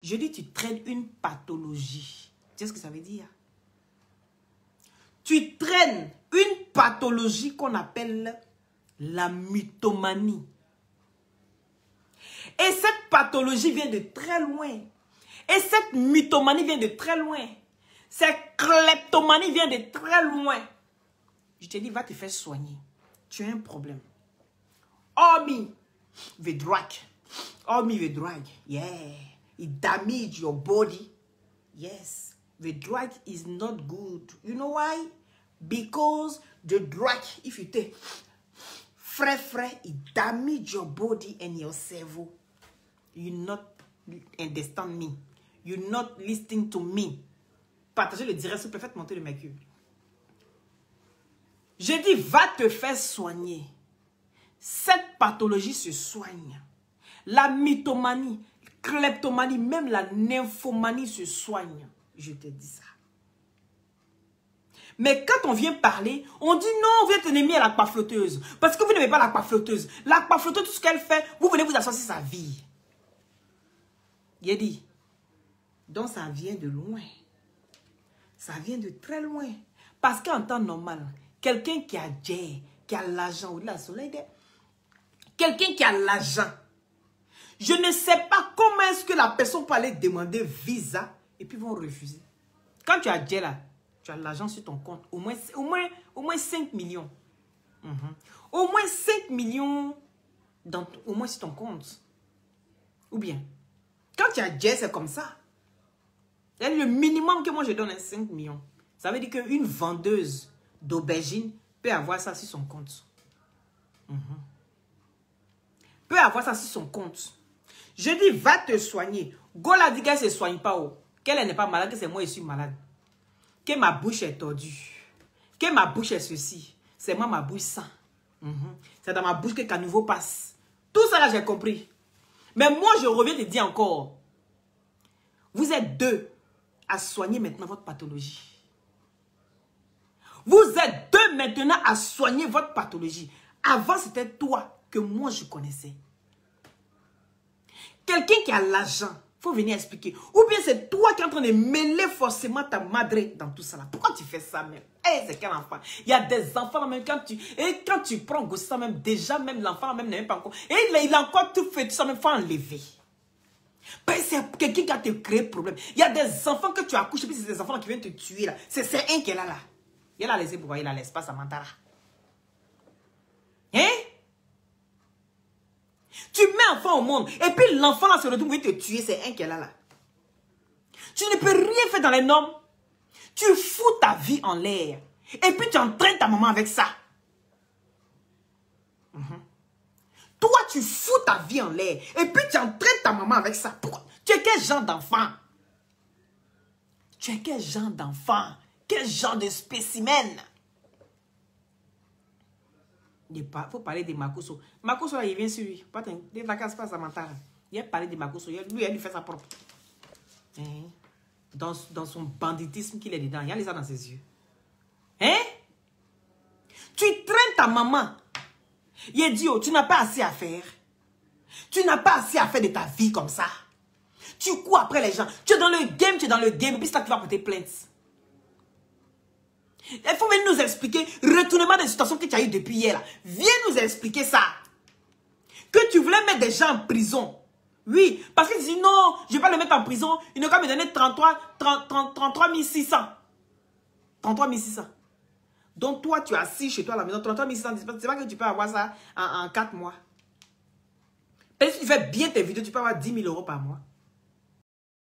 Je dis, tu traînes une pathologie. Tu sais ce que ça veut dire? Tu traînes une pathologie qu'on appelle la mythomanie. Et cette pathologie vient de très loin. Et cette mythomanie vient de très loin. Cette kleptomanie vient de très loin. Je te dis, va te faire soigner. Tu as un problème. Oh me, the drug. Oh me, the drug. Yeah. It damage your body. Yes. The drug is not good. You know why? Because the drug, if you take fresh, it damage your body and your cerveau. You not understand me. You not listening to me. Partagez le direct, s'il vous plaît, faites monter le mercure. Je dis, va te faire soigner. Cette pathologie se soigne. La mythomanie, kleptomanie, même la nymphomanie se soigne. Je te dis ça. Mais quand on vient parler, on dit non, vous êtes ennemi à l'aquaflotteuse. Parce que vous n'aimez pas l'aquaflotteuse. L'aquaflotteuse, tout ce qu'elle fait, vous venez vous associer sa vie. Il a dit, donc ça vient de loin. Ça vient de très loin. Parce qu'en temps normal, quelqu'un qui a l'argent, au-delà du soleil, quelqu'un qui a l'argent, je ne sais pas comment est-ce que la personne peut aller demander visa et puis vont refuser. Quand tu as là, tu as l'argent sur ton compte, au moins 5 millions. Au moins 5 millions au moins sur ton compte. Ou bien, quand tu as c'est comme ça. Le minimum que moi je donne est 5 millions. Ça veut dire qu'une vendeuse d'aubergine peut avoir ça sur son compte. Peut avoir ça sur son compte. Je dis, va te soigner. Gola dit qu'elle ne se soigne pas. Qu'elle n'est pas malade, que c'est moi qui suis malade. Que ma bouche est tordue. Que ma bouche est ceci. C'est moi ma bouche ça. C'est dans ma bouche que Caniveau passe. Tout ça là, j'ai compris. Mais moi, je reviens te dire encore. Vous êtes deux à soigner maintenant votre pathologie. Vous êtes deux maintenant à soigner votre pathologie. Avant, c'était toi que moi, je connaissais. Quelqu'un qui a l'argent, il faut venir expliquer. Ou bien c'est toi qui es en train de mêler forcément ta madre dans tout ça là. Pourquoi tu fais ça même? Hey, c'est quel enfant? Il y a des enfants là même quand tu prends gosse ça même, déjà même l'enfant même n'est même pas encore. Et il a encore tout fait, tout ça même, il faut enlever. Ben, c'est quelqu'un qui a te créé problème. Il y a des enfants que tu accouches et puis c'est des enfants là qui viennent te tuer là. C'est un qui est là. Il a laissé pour voir, il a l'espace à Mantara. Hein? Tu mets enfant au monde et puis l'enfant là se retrouve pour te tuer, c'est un qui est là. Tu ne peux rien faire dans les normes. Tu fous ta vie en l'air. Et puis tu entraînes ta maman avec ça. Toi, tu fous ta vie en l'air. Et puis tu entraînes ta maman avec ça. Pourquoi? Tu es quel genre d'enfant? Tu es quel genre d'enfant? Quel genre de spécimen? Il faut parler de Makoso. Makoso, là, il vient sur lui. Il ne casse pas sa mentale. Il a parlé de Makoso. Lui, il fait sa propre. Dans son banditisme qu'il est dedans. Il y a les ça dans ses yeux. Hein? Tu traînes ta maman. Il a dit, oh, tu n'as pas assez à faire. Tu n'as pas assez à faire de ta vie comme ça. Tu cours après les gens. Tu es dans le game, Et puis c'est là que tu vas porter plainte. Il faut venir nous expliquer retournement des situations que tu as eues depuis hier. Là. Viens nous expliquer ça. Que tu voulais mettre des gens en prison. Oui, parce que tu dis non, je ne vais pas le mettre en prison. Il ne va me donner 33 600. 33 600. Donc toi, tu es assis chez toi à la maison. 33 600, c'est pas que tu peux avoir ça en 4 mois. Et si tu fais bien tes vidéos, tu peux avoir 10 000 € par mois.